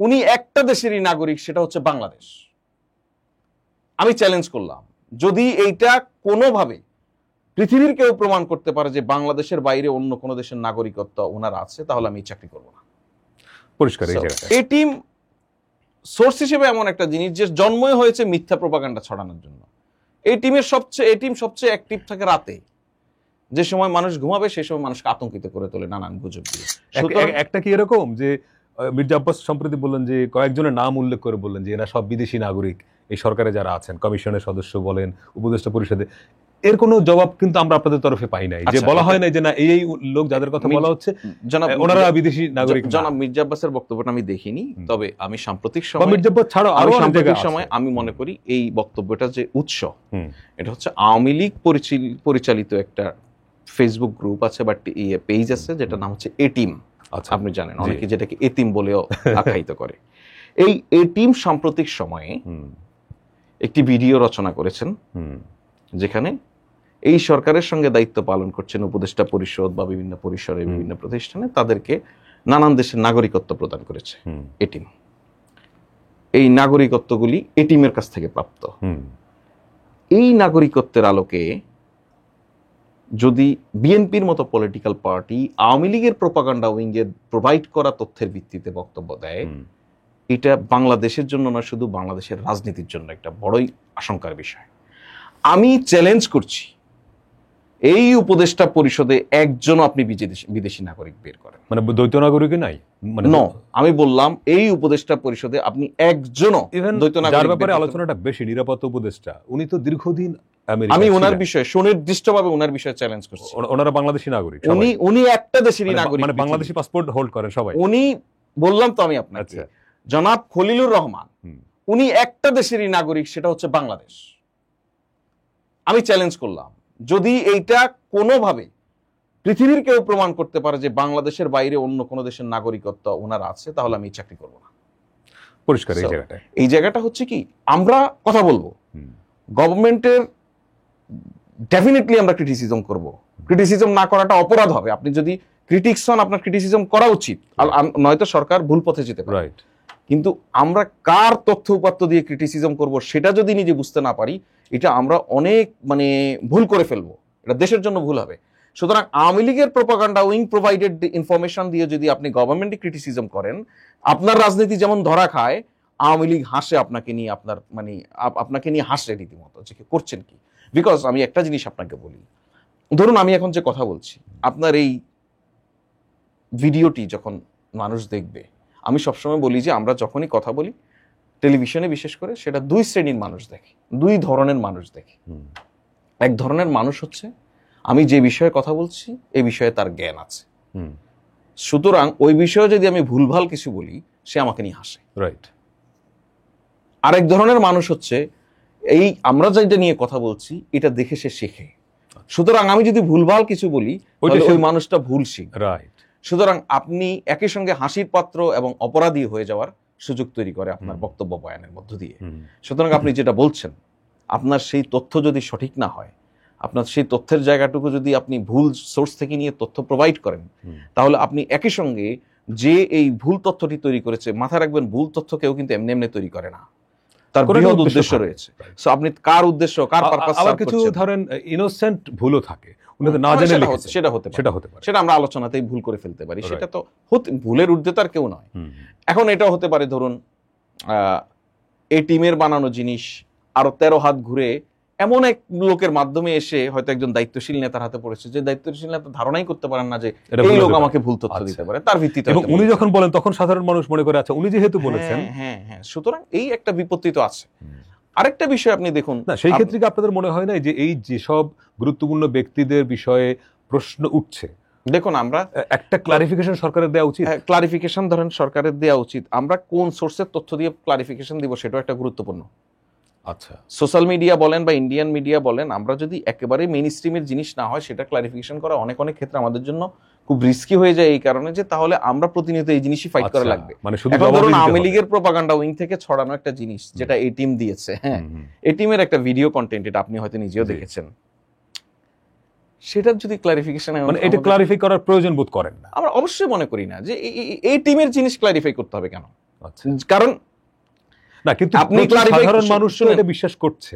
উনি একটা দেশেরই নাগরিক, সেটা হচ্ছে বাংলাদেশ। আমি চ্যালেঞ্জ করলাম, যদি এইটা কোনোভাবে পৃথিবীর কেউ প্রমাণ করতে পারে যে বাংলাদেশের বাইরে অন্য কোনো দেশের নাগরিকত্ব ওনার আছে, তাহলে আমি চাকরি করব না। পরিষ্কার। এই টিম সোর্স হিসেবে এমন একটা জিনিস যে জন্মই হয়েছে মিথ্যা প্রোপাগান্ডা ছড়ানোর জন্য। এই টিম সবচেয়ে অ্যাক্টিভ থাকে রাতে, যে সময় মানুষ ঘুমাবে সেই সময় মানুষকে আতঙ্কিত করে তোলে নানান গুজব দিয়ে। একটা কি এরকম যে মির্জা আব্বাস সম্প্রতি বললেন যে কয়েকজনের নাম উল্লেখ করে বললেন যে এরা সব বিদেশি নাগরিক, এই সরকারে যারা আছেন, কমিশনের সদস্য বলেন, উপদেষ্টা পরিষদে, এর কোনো জবাব কিন্তু আমরা আপনাদের তরফে পাই নাই। যে বলা হয় না যে না এই লোক যাদের কথা বলা হচ্ছে ওনারা বিদেশি নাগরিক। জনাব মির্জা আব্বাসের বক্তব্যটা আমি দেখিনি, তবে আমি সাম্প্রতিক সময় আমি মনে করি এই বক্তব্যটা যে উৎস, এটা হচ্ছে আওয়ামী লীগ পরিচালিত একটা ফেসবুক গ্রুপ আছে বা পেজ আছে, যেটা নাম হচ্ছে এটিম। আপনি জানেন অনেকে যেটাকে এতিম বলেও আখ্যায়িত করে। এই এটিম সাম্প্রতিক সময়ে একটি ভিডিও রচনা করেছেন, যেখানে এই সরকারের সঙ্গে দায়িত্ব পালন করছেন উপদেষ্টা পরিষদ বা বিভিন্ন পরিসরে বিভিন্ন প্রতিষ্ঠানে, তাদেরকে নানান দেশের নাগরিকত্ব প্রদান করেছে এটিম। এই নাগরিকত্বগুলি এটিমের কাছ থেকে প্রাপ্ত। এই নাগরিকত্বের আলোকে যদি বিএনপির মতো পলিটিক্যাল পার্টি আওয়ামী লীগের প্রোপাগান্ডা উইংয়ের প্রোভাইড করা তথ্যের ভিত্তিতে বক্তব্য দেয়, এটা বাংলাদেশের জন্য না, শুধু বাংলাদেশের রাজনীতির জন্য একটা বড়ই আশঙ্কার বিষয়। আমি চ্যালেঞ্জ করছি, এই উপদেষ্টা পরিষদে একজনও আপনি বিদেশি নাগরিক বের করেন, মানে দ্বৈত নাগরিক নাই। আমি বললাম এই উপদেষ্টা পরিষদে আপনি একজনও দ্বৈত নাগরিক। যার ব্যাপারে আলোচনাটা বেশি, নিরাপত্তা উপদেষ্টা, উনি তো দীর্ঘদিন আমি ওনার বিষয়ে সুনির্দিষ্টভাবে ওনার বিষয়ে চ্যালেঞ্জ করছি। ওনারা বাংলাদেশি নাগরিক, উনি একটা দেশেরই নাগরিক, মানে বাংলাদেশি পাসপোর্ট হোল্ড করেন সবাই। উনি বললাম তো আমি আপনাকে, জনাব খলিলুর রহমান, উনি একটা দেশেরই নাগরিক, সেটা হচ্ছে বাংলাদেশ। আমি চ্যালেঞ্জ করলাম, যদি এইটা কোনোভাবে পৃথিবীর কেউ প্রমাণ করতে পারে যে বাংলাদেশের বাইরে অন্য কোনো দেশের নাগরিকত্ব ওনার আছে, তাহলে আমি চাকরি করব না। পরিষ্কার। এই জায়গাটা হচ্ছে কি, আমরা কথা বলবো, গভর্নমেন্টের ডেফিনেটলি আমরা ক্রিটিসিজম করব। ক্রিটিসিজম না করাটা অপরাধ হবে। আপনি যদি ক্রিটিক্স হন, আপনার ক্রিটিসিজম করা উচিত, নয়তো সরকার ভুল পথে যেতে পারে। কিন্তু আমরা কার তথ্য উপাত্ত দিয়ে ক্রিটিসিজম করব সেটা যদি নিজে বুঝতে না পারি, এটা আমরা অনেক ভুল করে ফেলবো, এটা দেশের জন্য ভুল হবে। সুতরাং আওয়ামী লীগের প্রোপাগান্ডা উইং প্রোভাইডেড ইনফরমেশন দিয়ে যদি আপনি গভর্নমেন্টে ক্রিটিসিজম করেন, আপনার রাজনীতি যেমন ধরা খায়, আওয়ামী লীগ হাসে আপনাকে নিয়ে, আপনাকে নিয়ে হাসে রীতিমতো, যে করছেন কি। বিকজ আমি একটা জিনিস আপনাকে বলি, ধরুন আমি এখন যে কথা বলছি, আপনার এই ভিডিওটি যখন মানুষ দেখবে, আমি সবসময় বলি যে আমরা যখনই কথা বলি টেলিভিশনে বিশেষ করে, সেটা দুই শ্রেণীর মানুষ দেখে, দুই ধরনের মানুষ দেখে। এক ধরনের মানুষ হচ্ছে, আমি যে বিষয়ে কথা বলছি এই বিষয়ে তার জ্ঞান আছে, সুতরাং ওই বিষয়ে যদি আমি ভুলভাল কিছু বলি সে আমাকে নিয়ে হাসে। রাইট। আরেক ধরনের মানুষ হচ্ছে, এই আমরা যেটা নিয়ে কথা বলছি এটা দেখে সে শেখে, সুতরাং আমি যদি ভুলভাল কিছু বলি ওই মানুষটা ভুল শিখে। রাইট। সুতরাং আপনি একই সঙ্গে হাসির পাত্র এবং অপরাধী হয়ে যাওয়ার সুযোগ তৈরি করে আপনার বক্তব্য বয়ানের মধ্য দিয়ে। সুতরাং আপনি যেটা বলছেন, আপনার সেই তথ্য যদি সঠিক না হয়, আপনার সেই তথ্যের জায়গাটুকু যদি আপনি ভুল সোর্স থেকে নিয়ে তথ্য প্রোভাইড করেন, তাহলে আপনি একই সঙ্গে যে এই ভুল তথ্যটি তৈরি করেছে, মাথায় রাখবেন ভুল তথ্য কেউ কিন্তু এমনি এমনি তৈরি করে না, তার বৃহৎ উদ্দেশ্য রয়েছে। সো আপনি কার উদ্দেশ্য, কার পারপাস, আবার কিছু ধরেন ইনোসেন্ট ভুলও থাকে, না জানে সেটা হতে পারে, সেটা আমরা আলোচনাতেই ভুল করে ফেলতে পারি, সেটা তো ভুলের ঊর্ধ্বে তার কেউ নয়। এখন এটাও হতে পারে, ধরুন এই টিমের বানানো জিনিস আরো 13 হাত ঘুরে এমন এক লোকের মাধ্যমে এসে হয়তো একজন দায়িত্বশীল নেতার হাতে পড়েছে, যে দায়িত্বশীল নেতা ধারণাই করতে পারেন না যে এই লোক আমাকে ভুল তথ্য দিতে পারে, তার ভিত্তিতে। এবং উনি যখন বলেন তখন সাধারণ মানুষ মনে করে আচ্ছা উনি যেহেতু বলেছেন। হ্যাঁ, সুতরাং এই একটা বিপত্তি তো আছে। আরেকটা বিষয় আপনি দেখুন, সেই ক্ষেত্রে কি আপনাদের মনে হয় না যে এই যেসব গুরুত্বপূর্ণ ব্যক্তিদের বিষয়ে প্রশ্ন উঠছে, দেখুন আমরা একটা ক্লারিফিকেশন সরকারের দেওয়া উচিত। ক্লারিফিকেশন ধরেন সরকারের দেওয়া উচিত, আমরা কোন সোর্সের তথ্য দিয়ে ক্লারিফিকেশন দিব সেটাও একটা গুরুত্বপূর্ণ। আচ্ছা, সোশ্যাল মিডিয়া বলেন বা ইন্ডিয়ান মিডিয়া বলেন, আমরা যদি একেবারে মেইন স্ট্রিমের জিনিস না হয় সেটা ক্লারিফিকেশন করা অনেক ক্ষেত্রে আমাদের জন্য খুব রিস্কি হয়ে যায়, এই কারণে যে তাহলে আমরা প্রতিনিয়ত এই জিনিসই ফাইট করা লাগবে। ধরুন আওয়ামী লীগের প্রোপাগান্ডা উইং থেকে ছড়ানো একটা জিনিস যেটা এই টিম দিয়েছে, হ্যাঁ, এই টিমের একটা ভিডিও কন্টেন্ট, এটা আপনি হয়তো নিজেও দেখেছেন, সেটার যদি ক্লারিফিকেশন, এটা ক্লারিফাই করার প্রয়োজন বোধ করেন না? আমরা অবশ্যই মনে করি না যে এই টিমের জিনিস ক্লারিফাই করতে হবে কেন। আচ্ছা, কারণ না কিন্তু আপনি সাধারণ মানুষ তো এটা বিশ্বাস করছে,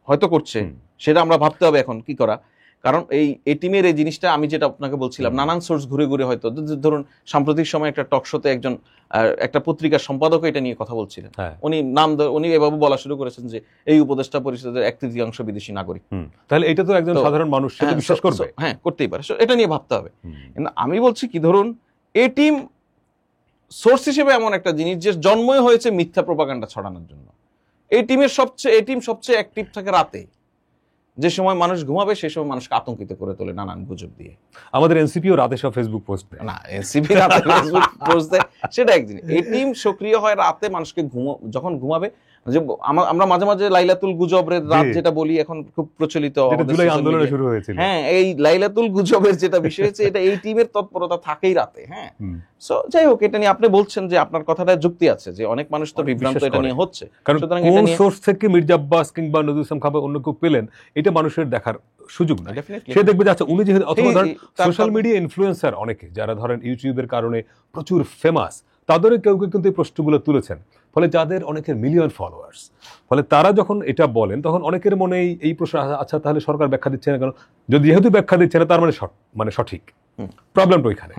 হয়তো করছে সেটা আমরা ভাবতে হবে এখন কি করা। কারণ এই টিমের এই জিনিসটা আমি যেটা আপনাকে বলছিলাম, নানান সোর্স ঘুরে ঘুরে হয়তো ধরুন সাম্প্রতিক সময় একটা টক শোতে একজন একটা পত্রিকার সম্পাদক এটা নিয়ে কথা বলছিলেন, উনি এভাবে বলা শুরু করেছেন যে এই উপদেষ্টা পরিষদের 1/3 বিদেশি নাগরিক। তাহলে এটা তো একজন সাধারণ মানুষ সেটা বিশ্বাস করবে, হ্যাঁ করতেই পারে, এটা নিয়ে ভাবতে হবে। কিন্তু আমি বলছি কি, ধরুন এই টিম সোর্স হিসেবে এমন একটা জিনিস যে জন্মই হয়েছে মিথ্যা প্রপাগান্ডা ছড়ানোর জন্য। এই টিম সবচেয়ে অ্যাক্টিভ থাকে রাতে, যে সময় মানুষ ঘুমাবে সেই সময় মানুষকে আতঙ্কিত করে তোলে নানান গুজব দিয়ে। আমাদের এনসিপিও রাতে সব ফেসবুক পোস্ট দেয় না, এনসিপি রাতে ফেসবুক পোস্ট দেয় সেটা এক জিনিস। এই টিম সক্রিয় হয় রাতে, মানুষকে যখন ঘুমাবে। যে আমরা মাঝে মাঝে লাইলাতুল গুজবের রাত যেটা বলি এখন খুব প্রচলিত, জুলাই আন্দোলনে শুরু হয়েছিল, হ্যাঁ এই লাইলাতুল গুজবের যেটা বিষয় হচ্ছে এটা এই টিমের তৎপরতা থাকেই রাতে। হ্যাঁ, সো যাই হোক, এটা নিয়ে আপনি বলছেন যে আপনার কথাটা যুক্তি আছে যে অনেক মানুষ তো বিভ্রান্ত এটা নিয়ে হচ্ছে। কারণ কোন সোর্স থেকে মির্জা আব্বাস কিংবা নজরুল ইসলাম খাবার অন্য কেউ পেলেন এটা মানুষের দেখার সুযোগ নাই। সে দেখবে যে আচ্ছা উনি যেহেতু, অথবা ধরেন সোশ্যাল মিডিয়া ইনফ্লুয়েন্সার অনেকে যারা ধরেন ইউটিউবের কারণে প্রচুর ফেমাস, তাদেরও কেউ কেউ কিন্তু এই প্রশ্নগুলো তুলেছেন, ফলে যাদের অনেকের মিলিয়ন ফলোয়ার্স, ফলে তারা যখন এটা বলেন তখন অনেকের মনে এই প্রশ্ন, আচ্ছা তাহলে সরকার ব্যাখ্যা দিচ্ছে না কেন? যদি যেহেতু ব্যাখ্যা দিচ্ছে না তার মানে সঠিক, প্রবলেমটা ওইখানে।